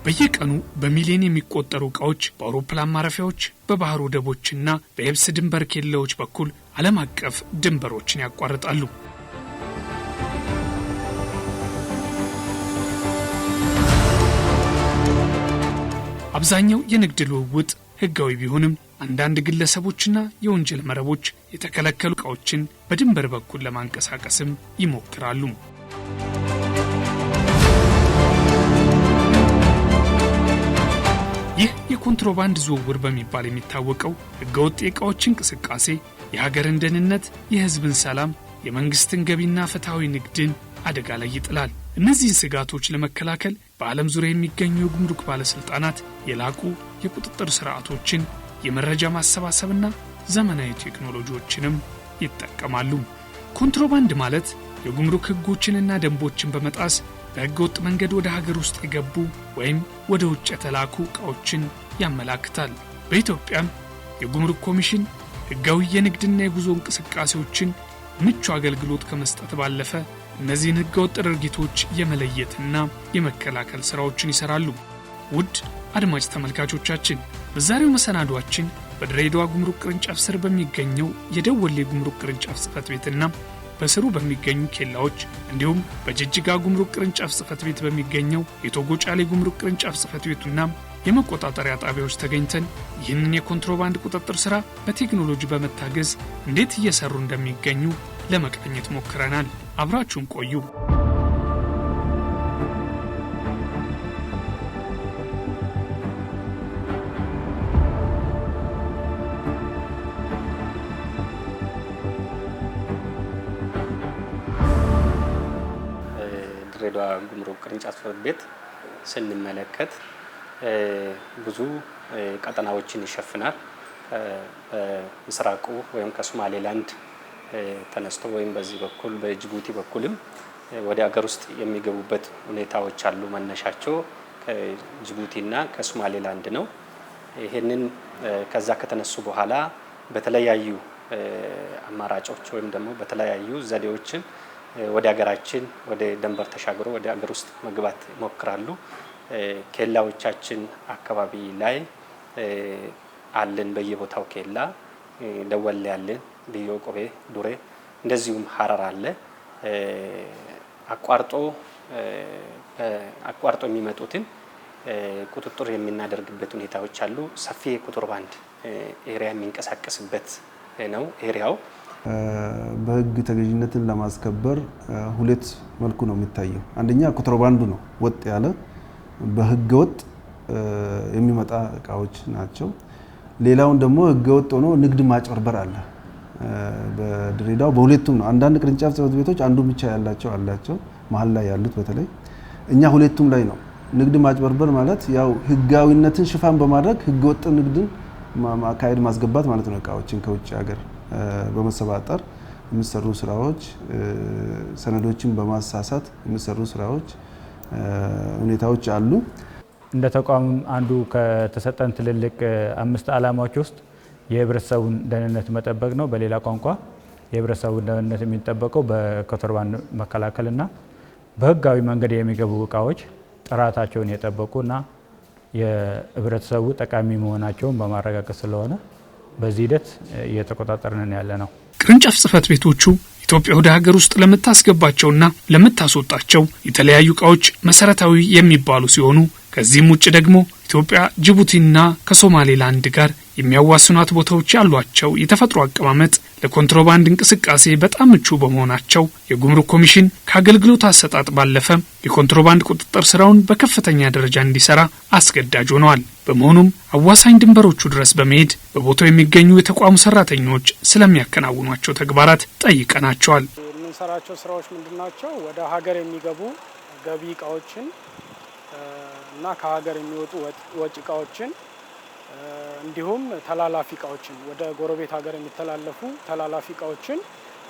በየቀኑ በሚሊዮን የሚቆጠሩ ዕቃዎች በአውሮፕላን ማረፊያዎች፣ በባህር ወደቦችና በየብስ ድንበር ኬላዎች በኩል ዓለም አቀፍ ድንበሮችን ያቋርጣሉ። አብዛኛው የንግድ ልውውጥ ሕጋዊ ቢሆንም አንዳንድ ግለሰቦችና የወንጀል መረቦች የተከለከሉ ዕቃዎችን በድንበር በኩል ለማንቀሳቀስም ይሞክራሉ። ይህ የኮንትሮባንድ ዝውውር በሚባል የሚታወቀው ሕገወጥ የዕቃዎች እንቅስቃሴ የሀገርን ደህንነት፣ የሕዝብን ሰላም፣ የመንግስትን ገቢና ፍትሐዊ ንግድን አደጋ ላይ ይጥላል። እነዚህን ስጋቶች ለመከላከል በዓለም ዙሪያ የሚገኙ የጉምሩክ ባለስልጣናት የላቁ የቁጥጥር ስርዓቶችን፣ የመረጃ ማሰባሰብና ዘመናዊ ቴክኖሎጂዎችንም ይጠቀማሉ። ኮንትሮባንድ ማለት የጉምሩክ ሕጎችንና ደንቦችን በመጣስ በሕገወጥ መንገድ ወደ ሀገር ውስጥ የገቡ ወይም ወደ ውጭ የተላኩ ዕቃዎችን ያመላክታል። በኢትዮጵያም የጉምሩክ ኮሚሽን ሕጋዊ የንግድና የጉዞ እንቅስቃሴዎችን ምቹ አገልግሎት ከመስጠት ባለፈ እነዚህን ሕገወጥ ድርጊቶች የመለየትና የመከላከል ሥራዎችን ይሠራሉ። ውድ አድማጭ ተመልካቾቻችን በዛሬው መሰናዷችን በድሬዳዋ ጉምሩክ ቅርንጫፍ ስር በሚገኘው የደወሌ ጉምሩክ ቅርንጫፍ ጽሕፈት ቤትና በስሩ በሚገኙ ኬላዎች እንዲሁም በጅጅጋ ጉምሩክ ቅርንጫፍ ጽሕፈት ቤት በሚገኘው የቶጎ ጫሌ ጉምሩክ ቅርንጫፍ ጽሕፈት ቤቱና የመቆጣጠሪያ ጣቢያዎች ተገኝተን ይህንን የኮንትሮባንድ ቁጥጥር ሥራ በቴክኖሎጂ በመታገዝ እንዴት እየሰሩ እንደሚገኙ ለመቃኘት ሞክረናል። አብራችሁን ቆዩ። ድሬዳዋ ጉምሩክ ቅርንጫፍ ጽሕፈት ቤት ስንመለከት ብዙ ቀጠናዎችን ይሸፍናል። በምስራቁ ወይም ከሶማሌላንድ ተነስቶ ወይም በዚህ በኩል በጅቡቲ በኩልም ወደ ሀገር ውስጥ የሚገቡበት ሁኔታዎች አሉ። መነሻቸው ከጅቡቲና ከሶማሌላንድ ነው። ይሄንን ከዛ ከተነሱ በኋላ በተለያዩ አማራጮች ወይም ደግሞ በተለያዩ ዘዴዎችን ወደ ሀገራችን ወደ ድንበር ተሻግሮ ወደ ሀገር ውስጥ መግባት ይሞክራሉ። ኬላዎቻችን አካባቢ ላይ አለን። በየቦታው ኬላ ደወል ያለን ልዩ ቆቤ ዱሬ እንደዚሁም ሀረር አለ። አቋርጦ የሚመጡትን ቁጥጥር የምናደርግበት ሁኔታዎች አሉ። ሰፊ የኮንትሮባንድ ኤሪያ የሚንቀሳቀስበት ነው ኤሪያው። በሕግ ተገዥነትን ለማስከበር ሁለት መልኩ ነው የሚታየው። አንደኛ ኮንትሮባንዱ ነው፣ ወጥ ያለ በሕገ ወጥ የሚመጣ እቃዎች ናቸው። ሌላውን ደግሞ ሕገ ወጥ ሆኖ ንግድ ማጭበርበር አለ። በድሬዳዋ በሁለቱም ነው። አንዳንድ ቅርንጫፍ ጽሕፈት ቤቶች አንዱ ብቻ አላቸው መሀል ላይ ያሉት በተለይ እኛ ሁለቱም ላይ ነው። ንግድ ማጭበርበር ማለት ያው ሕጋዊነትን ሽፋን በማድረግ ሕገ ወጥ ንግድን ማካሄድ ማስገባት ማለት ነው። እቃዎችን ከውጭ ሀገር በመሰባጠር የሚሰሩ ስራዎች፣ ሰነዶችን በማሳሳት የሚሰሩ ስራዎች ሁኔታዎች አሉ። እንደ ተቋም አንዱ ከተሰጠን ትልልቅ 5 ዓላማዎች ውስጥ የህብረተሰቡን ደህንነት መጠበቅ ነው። በሌላ ቋንቋ የህብረተሰቡን ደህንነት የሚጠበቀው በኮንትሮባንድ መከላከልና በህጋዊ መንገድ የሚገቡ እቃዎች ጥራታቸውን የጠበቁና የህብረተሰቡ ጠቃሚ መሆናቸውን በማረጋገጥ ስለሆነ በዚህ ሂደት እየተቆጣጠርን ያለ ነው። ቅርንጫፍ ጽሕፈት ቤቶቹ ኢትዮጵያ ወደ ሀገር ውስጥ ለምታስገባቸውና ለምታስወጣቸው የተለያዩ ዕቃዎች መሰረታዊ የሚባሉ ሲሆኑ ከዚህም ውጭ ደግሞ ኢትዮጵያ ጅቡቲና ከሶማሌላንድ ጋር የሚያዋስኗት ቦታዎች ያሏቸው የተፈጥሮ አቀማመጥ ለኮንትሮባንድ እንቅስቃሴ በጣም ምቹ በመሆናቸው የጉምሩክ ኮሚሽን ከአገልግሎት አሰጣጥ ባለፈ የኮንትሮባንድ ቁጥጥር ስራውን በከፍተኛ ደረጃ እንዲሰራ አስገዳጅ ሆነዋል። በመሆኑም አዋሳኝ ድንበሮቹ ድረስ በመሄድ በቦታው የሚገኙ የተቋሙ ሰራተኞች ስለሚያከናውኗቸው ተግባራት ጠይቀናቸዋል። የምንሰራቸው ስራዎች ምንድናቸው? ወደ ሀገር የሚገቡ ገቢ እቃዎችን እና ከሀገር የሚወጡ ወጪ እቃዎችን እንዲሁም ተላላፊ እቃዎችን ወደ ጎረቤት ሀገር የሚተላለፉ ተላላፊ እቃዎችን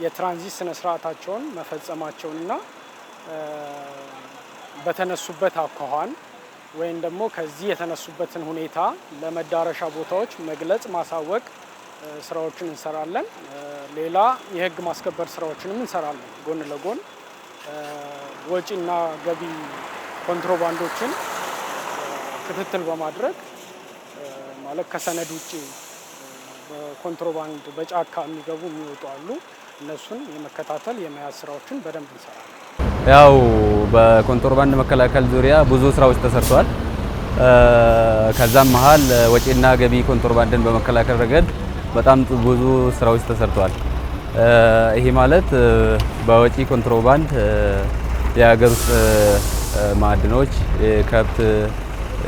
የትራንዚት ስነ ስርዓታቸውን መፈጸማቸውንና በተነሱበት አኳኋን ወይም ደግሞ ከዚህ የተነሱበትን ሁኔታ ለመዳረሻ ቦታዎች መግለጽ ማሳወቅ ስራዎችን እንሰራለን። ሌላ የህግ ማስከበር ስራዎችንም እንሰራለን። ጎን ለጎን ወጪና ገቢ ኮንትሮባንዶችን ክትትል በማድረግ ማለት ከሰነድ ውጪ በኮንትሮባንድ በጫካ የሚገቡ የሚወጡ አሉ። እነሱን የመከታተል የመያዝ ስራዎችን በደንብ እንሰራለን። ያው በኮንትሮባንድ መከላከል ዙሪያ ብዙ ስራዎች ተሰርተዋል። ከዛም መሃል ወጪና ገቢ ኮንትሮባንድን በመከላከል ረገድ በጣም ብዙ ስራዎች ተሰርተዋል። ይሄ ማለት በወጪ ኮንትሮባንድ የሀገር ውስጥ ማዕድኖች፣ የከብት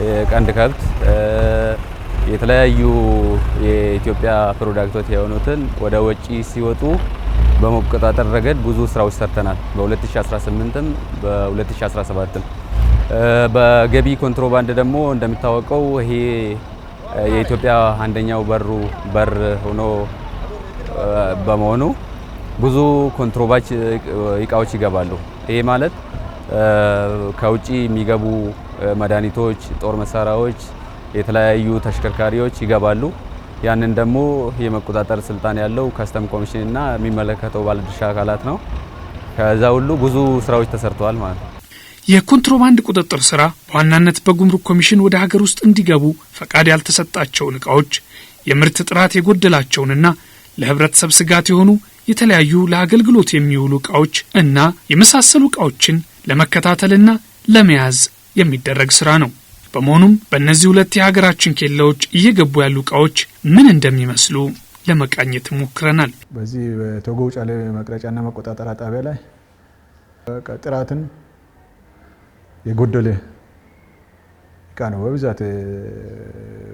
የቀንድ ከብት፣ የተለያዩ የኢትዮጵያ ፕሮዳክቶች የሆኑትን ወደ ወጪ ሲወጡ በመቆጣጠር ረገድ ብዙ ስራዎች ሰርተናል። በ2018ም በ2017ም በገቢ ኮንትሮባንድ ደግሞ እንደሚታወቀው ይሄ የኢትዮጵያ አንደኛው በር ሆኖ በመሆኑ ብዙ ኮንትሮባንድ እቃዎች ይገባሉ። ይሄ ማለት ከውጪ የሚገቡ መድኃኒቶች፣ ጦር መሳሪያዎች፣ የተለያዩ ተሽከርካሪዎች ይገባሉ። ያንን ደግሞ የመቆጣጠር ስልጣን ያለው ከስተም ኮሚሽን እና የሚመለከተው ባለድርሻ አካላት ነው። ከዛ ሁሉ ብዙ ስራዎች ተሰርተዋል ማለት ነው። የኮንትሮባንድ ቁጥጥር ስራ በዋናነት በጉምሩክ ኮሚሽን ወደ ሀገር ውስጥ እንዲገቡ ፈቃድ ያልተሰጣቸውን እቃዎች፣ የምርት ጥራት የጎደላቸውንና ለህብረተሰብ ስጋት የሆኑ የተለያዩ ለአገልግሎት የሚውሉ እቃዎች እና የመሳሰሉ እቃዎችን ለመከታተልና ለመያዝ የሚደረግ ስራ ነው። በመሆኑም በእነዚህ ሁለት የሀገራችን ኬላዎች እየገቡ ያሉ እቃዎች ምን እንደሚመስሉ ለመቃኘት ሞክረናል። በዚህ በቶጎ ጫሌ መቅረጫና መቆጣጠሪያ ጣቢያ ላይ ጥራትን የጎደለ እቃ ነው በብዛት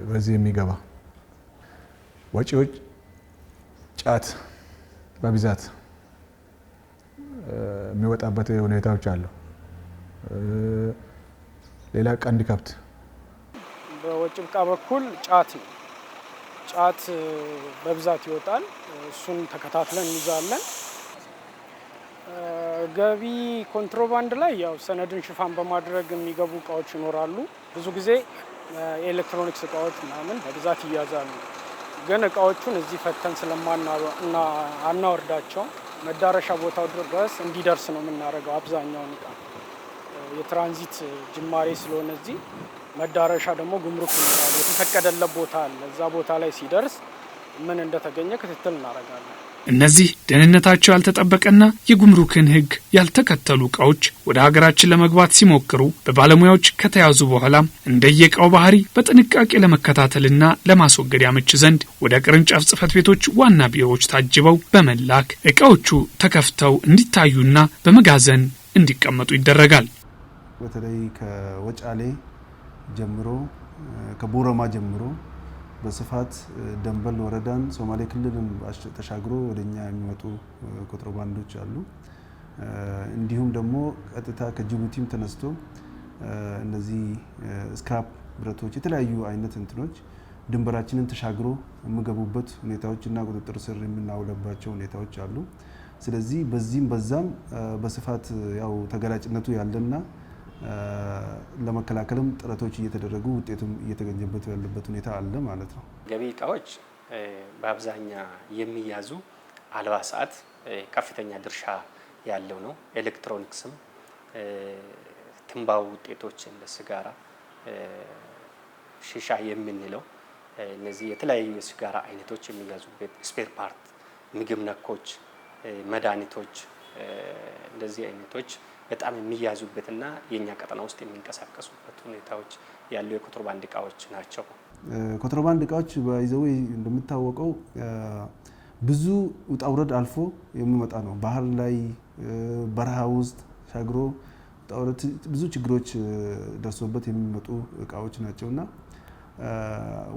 በዚህ የሚገባ። ወጪዎች ጫት በብዛት የሚወጣበት ሁኔታዎች አሉ። ሌላ ቀንድ ከብት በወጪ ዕቃ በኩል ጫት ነው። ጫት በብዛት ይወጣል። እሱን ተከታትለን እንይዛለን። ገቢ ኮንትሮባንድ ላይ ያው ሰነድን ሽፋን በማድረግ የሚገቡ እቃዎች ይኖራሉ። ብዙ ጊዜ የኤሌክትሮኒክስ እቃዎች ምናምን በብዛት ይያዛሉ። ግን እቃዎቹን እዚህ ፈተን ስለማናወርዳቸው መዳረሻ ቦታው ድረስ እንዲደርስ ነው የምናደርገው። አብዛኛውን እቃ የትራንዚት ጅማሬ ስለሆነ እዚህ መዳረሻ ደግሞ ጉምሩክ ይኖራል። የተፈቀደለት ቦታ አለ። እዛ ቦታ ላይ ሲደርስ ምን እንደተገኘ ክትትል እናደርጋለን። እነዚህ ደህንነታቸው ያልተጠበቀና የጉምሩክን ሕግ ያልተከተሉ እቃዎች ወደ ሀገራችን ለመግባት ሲሞክሩ በባለሙያዎች ከተያዙ በኋላ እንደየእቃው ባህሪ በጥንቃቄ ለመከታተልና ለማስወገድ ያመች ዘንድ ወደ ቅርንጫፍ ጽሕፈት ቤቶች ዋና ቢሮዎች ታጅበው በመላክ እቃዎቹ ተከፍተው እንዲታዩና በመጋዘን እንዲቀመጡ ይደረጋል። በተለይ ከወጫሌ ጀምሮ ከቡረማ ጀምሮ በስፋት ደንበል ወረዳን ሶማሌ ክልልን ተሻግሮ ወደኛ የሚመጡ ኮንትሮባንዶች አሉ። እንዲሁም ደግሞ ቀጥታ ከጅቡቲም ተነስቶ እነዚህ ስክራፕ ብረቶች፣ የተለያዩ አይነት እንትኖች ድንበራችንን ተሻግሮ የሚገቡበት ሁኔታዎችና ቁጥጥር ስር የምናውለባቸው ሁኔታዎች አሉ። ስለዚህ በዚህም በዛም በስፋት ያው ተገላጭነቱ ያለና ለመከላከልም ጥረቶች እየተደረጉ ውጤቱም እየተገኘበት ያለበት ሁኔታ አለ ማለት ነው። ገቢ እቃዎች በአብዛኛ የሚያዙ አልባሳት ከፍተኛ ድርሻ ያለው ነው። ኤሌክትሮኒክስም፣ ትንባው ውጤቶች እንደ ሲጋራ፣ ሺሻ የምንለው እነዚህ የተለያዩ የሲጋራ አይነቶች የሚያዙበት፣ ስፔር ፓርት፣ ምግብ ነኮች፣ መድኃኒቶች እንደዚህ አይነቶች በጣም የሚያዙበትና የኛ ቀጠና ውስጥ የሚንቀሳቀሱበት ሁኔታዎች ያሉ የኮንትሮባንድ እቃዎች ናቸው። ኮንትሮባንድ እቃዎች ባይዘው እንደምታወቀው ብዙ ውጣ ውረድ አልፎ የሚመጣ ነው። ባህር ላይ በረሃ ውስጥ ሻግሮ ውጣ ውረድ ብዙ ችግሮች ደርሶበት የሚመጡ እቃዎች ናቸውና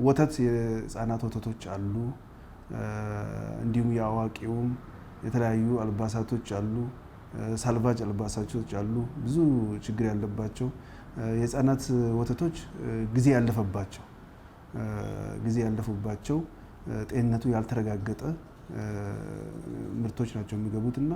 ወተት፣ የህፃናት ወተቶች አሉ። እንዲሁም የአዋቂውም የተለያዩ አልባሳቶች አሉ። ሳልቫጅ አልባሳቶች አሉ። ብዙ ችግር ያለባቸው የህፃናት ወተቶች ጊዜ ያለፉባቸው ጤንነቱ ያልተረጋገጠ ምርቶች ናቸው የሚገቡትና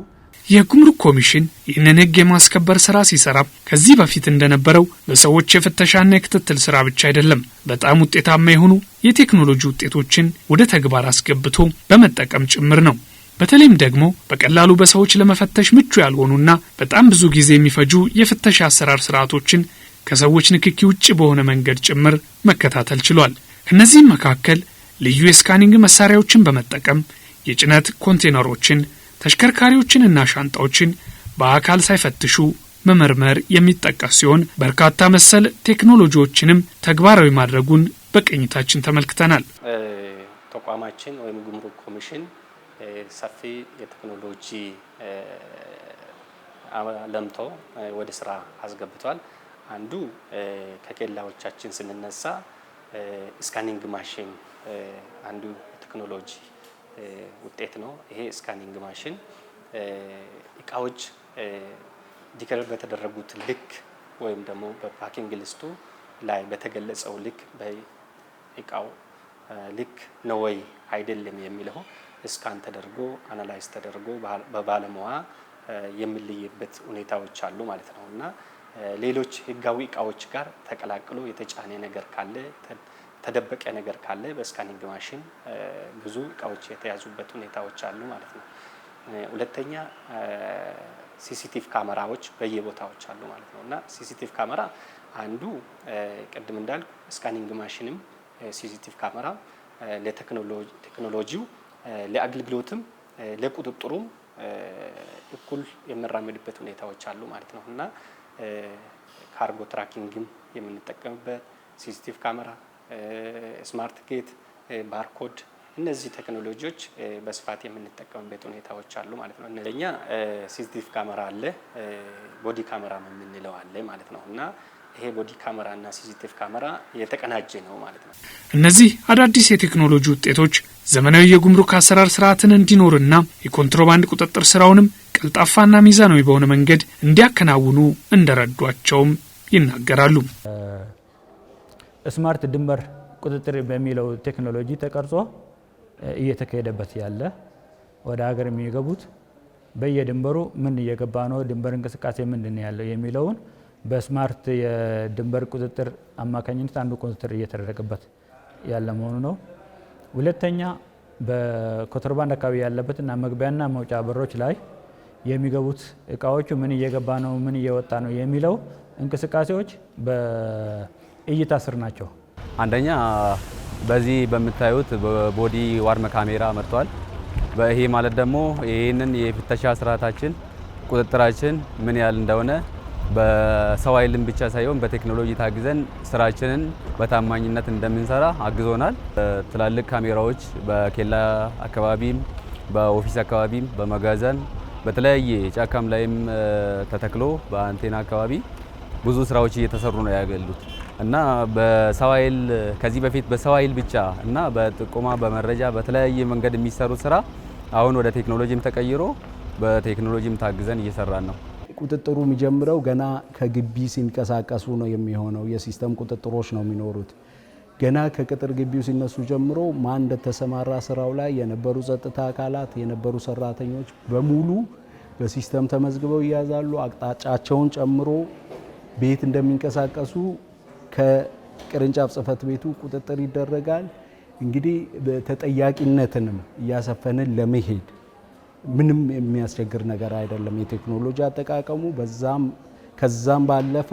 የጉምሩክ ኮሚሽን ይህንን ሕግ የማስከበር ስራ ሲሰራ ከዚህ በፊት እንደነበረው በሰዎች የፍተሻና የክትትል ስራ ብቻ አይደለም። በጣም ውጤታማ የሆኑ የቴክኖሎጂ ውጤቶችን ወደ ተግባር አስገብቶ በመጠቀም ጭምር ነው። በተለይም ደግሞ በቀላሉ በሰዎች ለመፈተሽ ምቹ ያልሆኑና በጣም ብዙ ጊዜ የሚፈጁ የፍተሻ አሰራር ስርዓቶችን ከሰዎች ንክኪ ውጭ በሆነ መንገድ ጭምር መከታተል ችሏል። ከነዚህም መካከል ልዩ የስካኒንግ መሳሪያዎችን በመጠቀም የጭነት ኮንቴነሮችን፣ ተሽከርካሪዎችንና ሻንጣዎችን በአካል ሳይፈትሹ መመርመር የሚጠቀስ ሲሆን በርካታ መሰል ቴክኖሎጂዎችንም ተግባራዊ ማድረጉን በቅኝታችን ተመልክተናል። ተቋማችን ወይም ጉምሩክ ኮሚሽን ሰፊ የቴክኖሎጂ ለምቶ ወደ ስራ አስገብቷል። አንዱ ከኬላዎቻችን ስንነሳ ስካኒንግ ማሽን አንዱ ቴክኖሎጂ ውጤት ነው። ይሄ ስካኒንግ ማሽን እቃዎች ዲክሌር በተደረጉት ልክ ወይም ደግሞ በፓኪንግ ሊስቱ ላይ በተገለጸው ልክ በእቃው ልክ ነው ወይ አይደለም የሚለው ስካን ተደርጎ አናላይዝ ተደርጎ በባለሙያ የሚለይበት ሁኔታዎች አሉ ማለት ነው እና ሌሎች ህጋዊ እቃዎች ጋር ተቀላቅሎ የተጫነ ነገር ካለ ተደበቀ ነገር ካለ በስካኒንግ ማሽን ብዙ እቃዎች የተያዙበት ሁኔታዎች አሉ ማለት ነው። ሁለተኛ ሲሲቲቪ ካሜራዎች በየቦታዎች አሉ ማለት ነው እና ሲሲቲቪ ካሜራ አንዱ ቅድም እንዳልኩ ስካኒንግ ማሽንም ሲሲቲቪ ካሜራ ለቴክኖሎጂው ለአገልግሎትም ለቁጥጥሩም እኩል የሚራመድበት ሁኔታዎች አሉ ማለት ነው እና ካርጎ ትራኪንግም የምንጠቀምበት ሲሲቲቪ ካሜራ፣ ስማርት ጌት፣ ባርኮድ እነዚህ ቴክኖሎጂዎች በስፋት የምንጠቀምበት ሁኔታዎች አሉ ማለት ነው። እነኛ ሲሲቲቪ ካሜራ አለ፣ ቦዲ ካሜራ የምንለው አለ ማለት ነው እና ይሄ ቦዲ ካሜራ እና ሲሲቲቪ ካሜራ የተቀናጀ ነው ማለት ነው። እነዚህ አዳዲስ የቴክኖሎጂ ውጤቶች ዘመናዊ የጉምሩክ አሰራር ስርዓትን እንዲኖርና የኮንትሮባንድ ቁጥጥር ስራውንም ቀልጣፋና ሚዛናዊ በሆነ መንገድ እንዲያከናውኑ እንደረዷቸውም ይናገራሉ። ስማርት ድንበር ቁጥጥር በሚለው ቴክኖሎጂ ተቀርጾ እየተካሄደበት ያለ ወደ ሀገር የሚገቡት በየድንበሩ ምን እየገባ ነው፣ ድንበር እንቅስቃሴ ምንድን ነው ያለው የሚለውን በስማርት የድንበር ቁጥጥር አማካኝነት አንዱ ቁጥጥር እየተደረገበት ያለ መሆኑ ነው። ሁለተኛ በኮንትሮባንድ አካባቢ ያለበትና መግቢያና መውጫ በሮች ላይ የሚገቡት እቃዎቹ ምን እየገባ ነው፣ ምን እየወጣ ነው የሚለው እንቅስቃሴዎች በእይታ ስር ናቸው። አንደኛ በዚህ በምታዩት ቦዲ ዋርም ካሜራ መጥቷል። ይሄ ማለት ደግሞ ይህንን የፍተሻ ስርዓታችን ቁጥጥራችን ምን ያህል እንደሆነ በሰው ኃይልም ብቻ ሳይሆን በቴክኖሎጂ ታግዘን ስራችንን በታማኝነት እንደምንሰራ አግዞናል። ትላልቅ ካሜራዎች በኬላ አካባቢም በኦፊስ አካባቢም በመጋዘን በተለያየ ጫካም ላይም ተተክሎ በአንቴና አካባቢ ብዙ ስራዎች እየተሰሩ ነው ያገሉት እና በሰው ኃይል ከዚህ በፊት በሰው ኃይል ብቻ እና በጥቆማ በመረጃ በተለያየ መንገድ የሚሰሩት ስራ አሁን ወደ ቴክኖሎጂም ተቀይሮ በቴክኖሎጂም ታግዘን እየሰራን ነው። ቁጥጥሩ የሚጀምረው ገና ከግቢ ሲንቀሳቀሱ ነው የሚሆነው። የሲስተም ቁጥጥሮች ነው የሚኖሩት። ገና ከቅጥር ግቢው ሲነሱ ጀምሮ ማን እንደተሰማራ ስራው ላይ የነበሩ ጸጥታ አካላት የነበሩ ሰራተኞች በሙሉ በሲስተም ተመዝግበው ይያዛሉ። አቅጣጫቸውን ጨምሮ ቤት እንደሚንቀሳቀሱ ከቅርንጫፍ ጽህፈት ቤቱ ቁጥጥር ይደረጋል። እንግዲህ ተጠያቂነትንም እያሰፈንን ለመሄድ ምንም የሚያስቸግር ነገር አይደለም። የቴክኖሎጂ አጠቃቀሙ ከዛም ባለፈ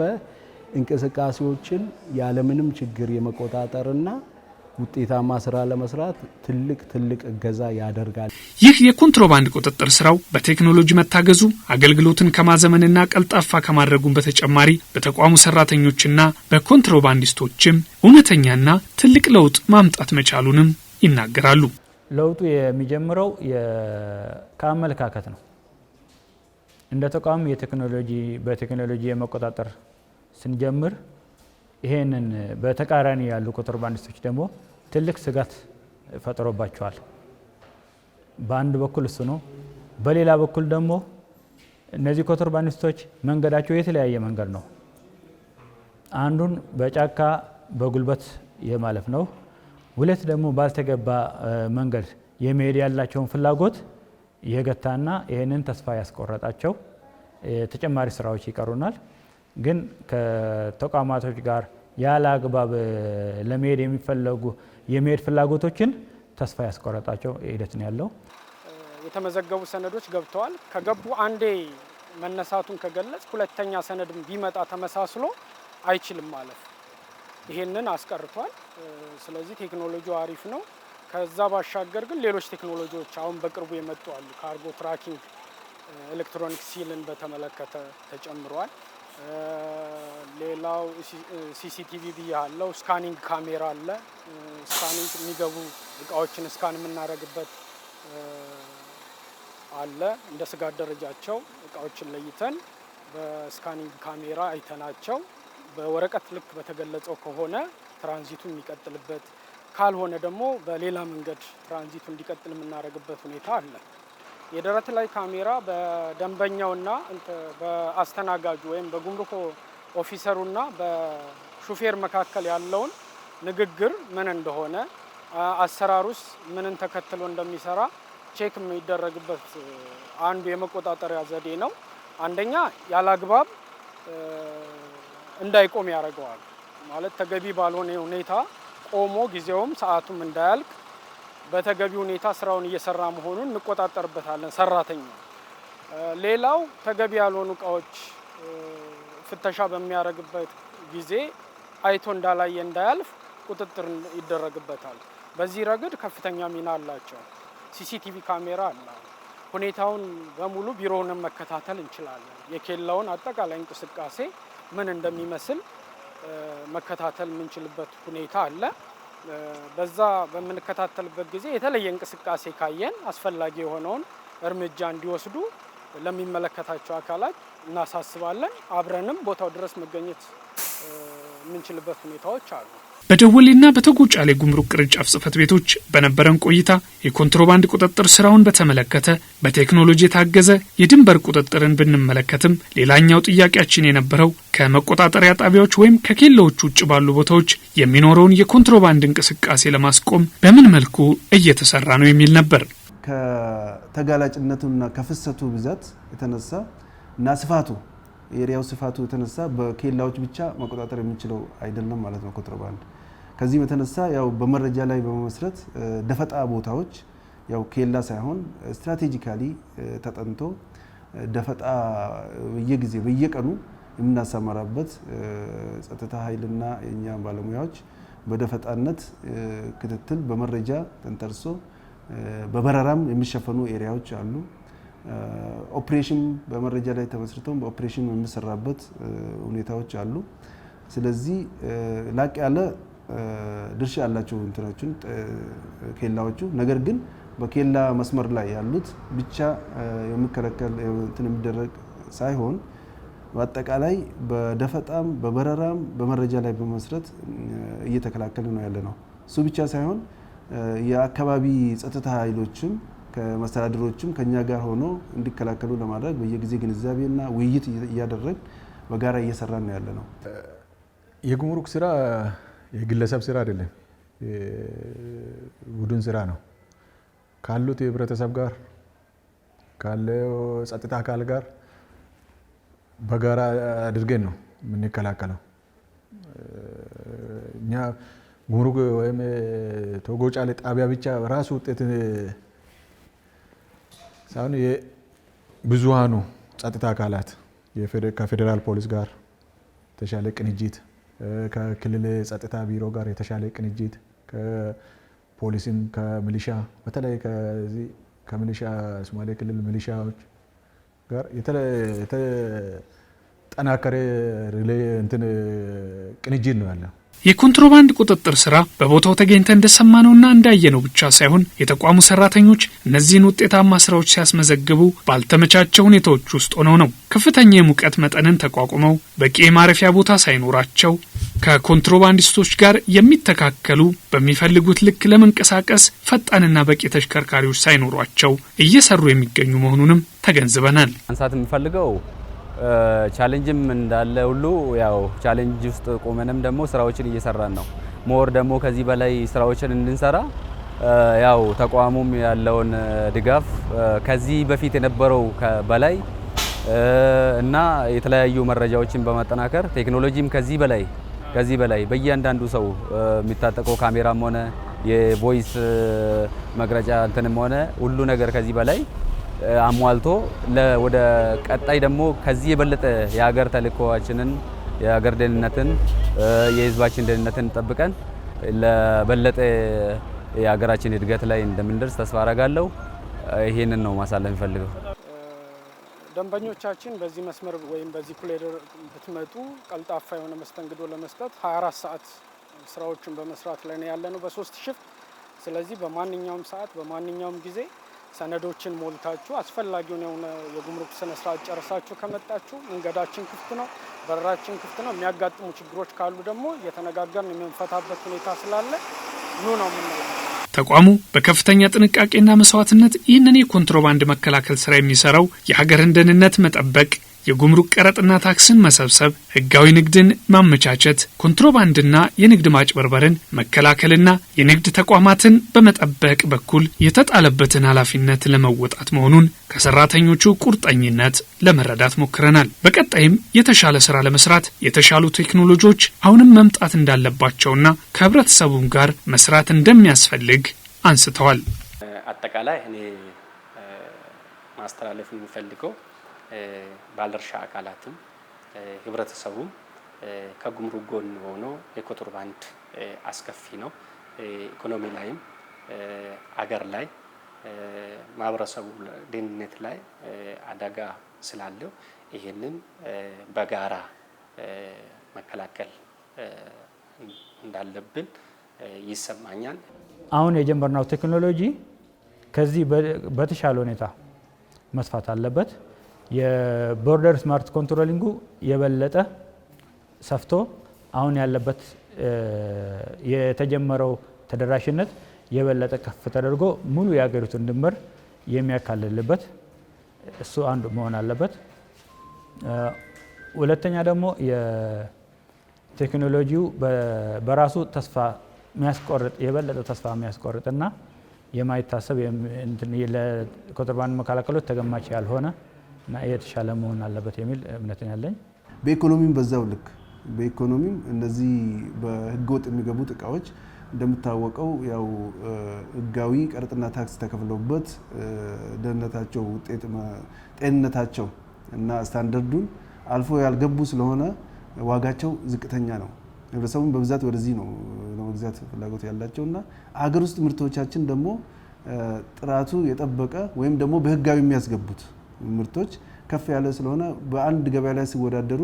እንቅስቃሴዎችን ያለምንም ችግር የመቆጣጠርና ውጤታማ ስራ ለመስራት ትልቅ እገዛ ያደርጋል። ይህ የኮንትሮባንድ ቁጥጥር ስራው በቴክኖሎጂ መታገዙ አገልግሎትን ከማዘመንና ቀልጣፋ ከማድረጉም በተጨማሪ በተቋሙ ሰራተኞችና በኮንትሮባንዲስቶችም እውነተኛና ትልቅ ለውጥ ማምጣት መቻሉንም ይናገራሉ። ለውጡ የሚጀምረው ከአመለካከት ነው። እንደ ተቋም በቴክኖሎጂ የመቆጣጠር ስንጀምር ይሄንን በተቃራኒ ያሉ ኮንትሮባንዲስቶች ደግሞ ትልቅ ስጋት ፈጥሮባቸዋል። በአንድ በኩል እሱ ነው። በሌላ በኩል ደግሞ እነዚህ ኮንትሮባንዲስቶች መንገዳቸው የተለያየ መንገድ ነው። አንዱን በጫካ በጉልበት የማለፍ ነው። ሁለት ደግሞ ባልተገባ መንገድ የመሄድ ያላቸውን ፍላጎት የገታና ይህንን ተስፋ ያስቆረጣቸው ተጨማሪ ስራዎች ይቀሩናል። ግን ከተቋማቶች ጋር ያለ አግባብ ለመሄድ የመሄድ ፍላጎቶችን ተስፋ ያስቆረጣቸው ሂደት ነው ያለው። የተመዘገቡ ሰነዶች ገብተዋል። ከገቡ አንዴ መነሳቱን ከገለጽ ሁለተኛ ሰነድ ቢመጣ ተመሳስሎ አይችልም ማለፍ። ይሄንን አስቀርቷል። ስለዚህ ቴክኖሎጂው አሪፍ ነው። ከዛ ባሻገር ግን ሌሎች ቴክኖሎጂዎች አሁን በቅርቡ የመጡ አሉ። ካርጎ ትራኪንግ ኤሌክትሮኒክ ሲልን በተመለከተ ተጨምሯል። ሌላው ሲሲቲቪ ብያለው፣ ስካኒንግ ካሜራ አለ። ስካኒንግ የሚገቡ እቃዎችን ስካን የምናደርግበት አለ። እንደ ስጋት ደረጃቸው እቃዎችን ለይተን በስካኒንግ ካሜራ አይተናቸው በወረቀት ልክ በተገለጸው ከሆነ ትራንዚቱ የሚቀጥልበት፣ ካልሆነ ደግሞ በሌላ መንገድ ትራንዚቱ እንዲቀጥል የምናደርግበት ሁኔታ አለ። የደረት ላይ ካሜራ በደንበኛውና በአስተናጋጁ ወይም በጉምሩክ ኦፊሰሩና በሹፌር መካከል ያለውን ንግግር ምን እንደሆነ፣ አሰራሩስ ምንን ተከትሎ እንደሚሰራ ቼክ የሚደረግበት አንዱ የመቆጣጠሪያ ዘዴ ነው። አንደኛ ያላግባብ እንዳይቆም ያደርገዋል። ማለት ተገቢ ባልሆነ ሁኔታ ቆሞ ጊዜውም ሰዓቱም እንዳያልቅ በተገቢ ሁኔታ ስራውን እየሰራ መሆኑን እንቆጣጠርበታለን ሰራተኛ። ሌላው ተገቢ ያልሆኑ እቃዎች ፍተሻ በሚያደርግበት ጊዜ አይቶ እንዳላየ እንዳያልፍ ቁጥጥር ይደረግበታል። በዚህ ረገድ ከፍተኛ ሚና አላቸው። ሲሲቲቪ ካሜራ አለ። ሁኔታውን በሙሉ ቢሮውንም መከታተል እንችላለን። የኬላውን አጠቃላይ እንቅስቃሴ ምን እንደሚመስል መከታተል የምንችልበት ሁኔታ አለ። በዛ በምንከታተልበት ጊዜ የተለየ እንቅስቃሴ ካየን አስፈላጊ የሆነውን እርምጃ እንዲወስዱ ለሚመለከታቸው አካላት እናሳስባለን። አብረንም ቦታው ድረስ መገኘት የምንችልበት ሁኔታዎች አሉ። በደወሌና በተጎጫሌ ጉምሩክ ቅርንጫፍ ጽህፈት ቤቶች በነበረን ቆይታ የኮንትሮባንድ ቁጥጥር ስራውን በተመለከተ በቴክኖሎጂ የታገዘ የድንበር ቁጥጥርን ብንመለከትም ሌላኛው ጥያቄያችን የነበረው ከመቆጣጠሪያ ጣቢያዎች ወይም ከኬላዎች ውጭ ባሉ ቦታዎች የሚኖረውን የኮንትሮባንድ እንቅስቃሴ ለማስቆም በምን መልኩ እየተሰራ ነው የሚል ነበር። ከተጋላጭነቱና ከፍሰቱ ብዛት የተነሳ እና ስፋቱ ኤሪያው ስፋቱ የተነሳ በኬላዎች ብቻ መቆጣጠር የሚችለው አይደለም ማለት ነው ኮንትሮባንድ። ከዚህ የተነሳ ያው በመረጃ ላይ በመመስረት ደፈጣ ቦታዎች ያው ኬላ ሳይሆን ስትራቴጂካሊ ተጠንቶ ደፈጣ በየቀኑ የምናሰማራበት ጸጥታ ኃይልና የኛ ባለሙያዎች በደፈጣነት ክትትል በመረጃ ተንተርሶ በበረራም የሚሸፈኑ ኤሪያዎች አሉ። ኦፕሬሽን በመረጃ ላይ ተመስርተው በኦፕሬሽን የሚሰራበት ሁኔታዎች አሉ። ስለዚህ ላቅ ያለ ድርሻ ያላቸው እንትናችን ኬላዎቹ፣ ነገር ግን በኬላ መስመር ላይ ያሉት ብቻ የሚከለከል እንትን የሚደረግ ሳይሆን በአጠቃላይ በደፈጣም በበረራም በመረጃ ላይ በመስረት እየተከላከለ ነው ያለ ነው። እሱ ብቻ ሳይሆን የአካባቢ ጸጥታ ኃይሎችም ከመስተዳድሮችም ከኛ ጋር ሆኖ እንዲከላከሉ ለማድረግ በየጊዜ ግንዛቤና ውይይት እያደረግ በጋራ እየሰራን ነው ያለ ነው። የጉምሩክ ስራ የግለሰብ ስራ አይደለም፣ የቡድን ስራ ነው። ካሉት የህብረተሰብ ጋር ካለው ጸጥታ አካል ጋር በጋራ አድርገን ነው የምንከላከለው። እኛ ጉምሩክ ወይም ተጎጫሌ ጣቢያ ብቻ ራሱ ውጤት ሳይሆን የብዙሃኑ ጸጥታ አካላት ከፌዴራል ፖሊስ ጋር የተሻለ ቅንጅት፣ ከክልል ጸጥታ ቢሮ ጋር የተሻለ ቅንጅት፣ ከፖሊስም ከሚሊሻ በተለይ ከሚሊሻ ሶማሌ ክልል ሚሊሻዎች ጋር የተጠናከረ ቅንጅት ነው ያለው። የኮንትሮባንድ ቁጥጥር ስራ በቦታው ተገኝተን እንደሰማነውና እንዳየነው ብቻ ሳይሆን የተቋሙ ሰራተኞች እነዚህን ውጤታማ ስራዎች ሲያስመዘግቡ ባልተመቻቸው ሁኔታዎች ውስጥ ሆነው ነው። ከፍተኛ የሙቀት መጠንን ተቋቁመው በቂ የማረፊያ ቦታ ሳይኖራቸው ከኮንትሮባንዲስቶች ጋር የሚተካከሉ በሚፈልጉት ልክ ለመንቀሳቀስ ፈጣንና በቂ ተሽከርካሪዎች ሳይኖሯቸው እየሰሩ የሚገኙ መሆኑንም ተገንዝበናል። አንሳት የምፈልገው ቻሌንጅም እንዳለ ሁሉ ያው ቻሌንጅ ውስጥ ቆመንም ደግሞ ስራዎችን እየሰራን ነው። ሞር ደግሞ ከዚህ በላይ ስራዎችን እንድንሰራ ያው ተቋሙም ያለውን ድጋፍ ከዚህ በፊት የነበረው በላይ እና የተለያዩ መረጃዎችን በማጠናከር ቴክኖሎጂም ከዚህ በላይ በእያንዳንዱ ሰው የሚታጠቀው ካሜራም ሆነ የቮይስ መግለጫ እንትንም ሆነ ሁሉ ነገር ከዚህ በላይ አሟልቶ ወደ ቀጣይ ደግሞ ከዚህ የበለጠ የሀገር ተልእኮዋችንን የሀገር ደህንነትን የህዝባችን ደህንነትን ጠብቀን ለበለጠ የሀገራችን እድገት ላይ እንደምንደርስ ተስፋ አደርጋለሁ። ይሄንን ነው ማሳለፍ ፈልገው። ደንበኞቻችን በዚህ መስመር ወይም በዚህ ኮሪደር ብትመጡ ቀልጣፋ የሆነ መስተንግዶ ለመስጠት 24 ሰዓት ስራዎችን በመስራት ላይ ነው ያለነው በ3 ሽፍት። ስለዚህ በማንኛውም ሰዓት በማንኛውም ጊዜ ሰነዶችን ሞልታችሁ አስፈላጊውን የሆነ የጉምሩክ ስነ ስርዓት ጨርሳችሁ ከመጣችሁ መንገዳችን ክፍት ነው፣ በራችን ክፍት ነው። የሚያጋጥሙ ችግሮች ካሉ ደግሞ እየተነጋገርን የምንፈታበት ሁኔታ ስላለ ኑ ነው የምንለው። ተቋሙ በከፍተኛ ጥንቃቄና መስዋዕትነት ይህንን የኮንትሮባንድ መከላከል ስራ የሚሰራው የሀገርን ደህንነት መጠበቅ፣ የጉምሩክ ቀረጥና ታክስን መሰብሰብ፣ ህጋዊ ንግድን ማመቻቸት፣ ኮንትሮባንድና የንግድ ማጭበርበርን መከላከልና የንግድ ተቋማትን በመጠበቅ በኩል የተጣለበትን ኃላፊነት ለመወጣት መሆኑን ከሰራተኞቹ ቁርጠኝነት ለመረዳት ሞክረናል። በቀጣይም የተሻለ ስራ ለመስራት የተሻሉ ቴክኖሎጂዎች አሁንም መምጣት እንዳለባቸውና ከህብረተሰቡም ጋር መስራት እንደሚያስፈልግ አንስተዋል። አጠቃላይ እኔ ማስተላለፍ የሚፈልገው ባለድርሻ አካላትም ህብረተሰቡም ከጉምሩክ ጎን ሆኖ የኮንትሮባንድ አስከፊ ነው፣ ኢኮኖሚ ላይም አገር ላይ ማህበረሰቡ ደህንነት ላይ አደጋ ስላለው ይሄንን በጋራ መከላከል እንዳለብን ይሰማኛል። አሁን የጀመርነው ቴክኖሎጂ ከዚህ በተሻለ ሁኔታ መስፋት አለበት። የቦርደር ስማርት ኮንትሮሊንጉ የበለጠ ሰፍቶ አሁን ያለበት የተጀመረው ተደራሽነት የበለጠ ከፍ ተደርጎ ሙሉ የሀገሪቱን ድንበር የሚያካልልበት እሱ አንዱ መሆን አለበት። ሁለተኛ ደግሞ የቴክኖሎጂው በራሱ ተስፋ የሚያስቆርጥ የበለጠ ተስፋ የሚያስቆርጥና የማይታሰብ ለኮንትሮባንድ መከላከሎች ተገማች ያልሆነ እና የተሻለ መሆን አለበት የሚል እምነት ያለኝ። በኢኮኖሚም በዛው ልክ በኢኮኖሚም እነዚህ በህገወጥ የሚገቡት እቃዎች እንደምታወቀው ያው ህጋዊ ቀረጥና ታክስ ተከፍለውበት ደህንነታቸው ጤንነታቸው እና ስታንዳርዱን አልፎ ያልገቡ ስለሆነ ዋጋቸው ዝቅተኛ ነው። ህብረተሰቡን በብዛት ወደዚህ ነው ለመግዛት ፍላጎት ያላቸውና አገር ውስጥ ምርቶቻችን ደግሞ ጥራቱ የጠበቀ ወይም ደግሞ በህጋዊ የሚያስገቡት ምርቶች ከፍ ያለ ስለሆነ በአንድ ገበያ ላይ ሲወዳደሩ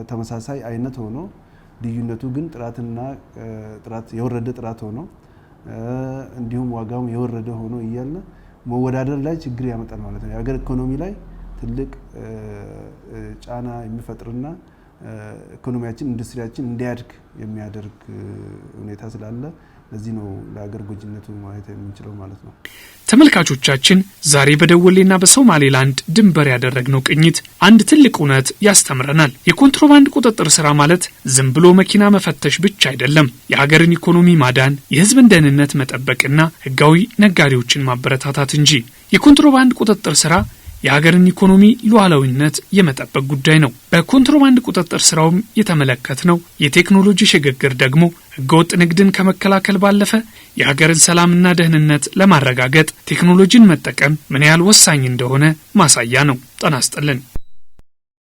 ተመሳሳይ አይነት ሆኖ ልዩነቱ ግን ጥራትና ጥራት የወረደ ጥራት ሆኖ እንዲሁም ዋጋው የወረደ ሆኖ እያለ መወዳደር ላይ ችግር ያመጣል ማለት ነው። የሀገር ኢኮኖሚ ላይ ትልቅ ጫና የሚፈጥርና ኢኮኖሚያችን ኢንዱስትሪያችን እንዲያድግ የሚያደርግ ሁኔታ ስላለ ለዚህ ነው ለሀገር ጎጂነቱ ማየት የምንችለው ማለት ነው። ተመልካቾቻችን ዛሬ በደወሌና በሶማሌላንድ ድንበር ያደረግነው ቅኝት አንድ ትልቅ እውነት ያስተምረናል። የኮንትሮባንድ ቁጥጥር ስራ ማለት ዝም ብሎ መኪና መፈተሽ ብቻ አይደለም። የሀገርን ኢኮኖሚ ማዳን፣ የህዝብን ደህንነት መጠበቅና ህጋዊ ነጋዴዎችን ማበረታታት እንጂ። የኮንትሮባንድ ቁጥጥር ስራ የሀገርን ኢኮኖሚ ሉዓላዊነት የመጠበቅ ጉዳይ ነው። በኮንትሮባንድ ቁጥጥር ስራውም የተመለከትነው የቴክኖሎጂ ሽግግር ደግሞ ህገወጥ ንግድን ከመከላከል ባለፈ የሀገርን ሰላምና ደህንነት ለማረጋገጥ ቴክኖሎጂን መጠቀም ምን ያህል ወሳኝ እንደሆነ ማሳያ ነው። ጤና ይስጥልን።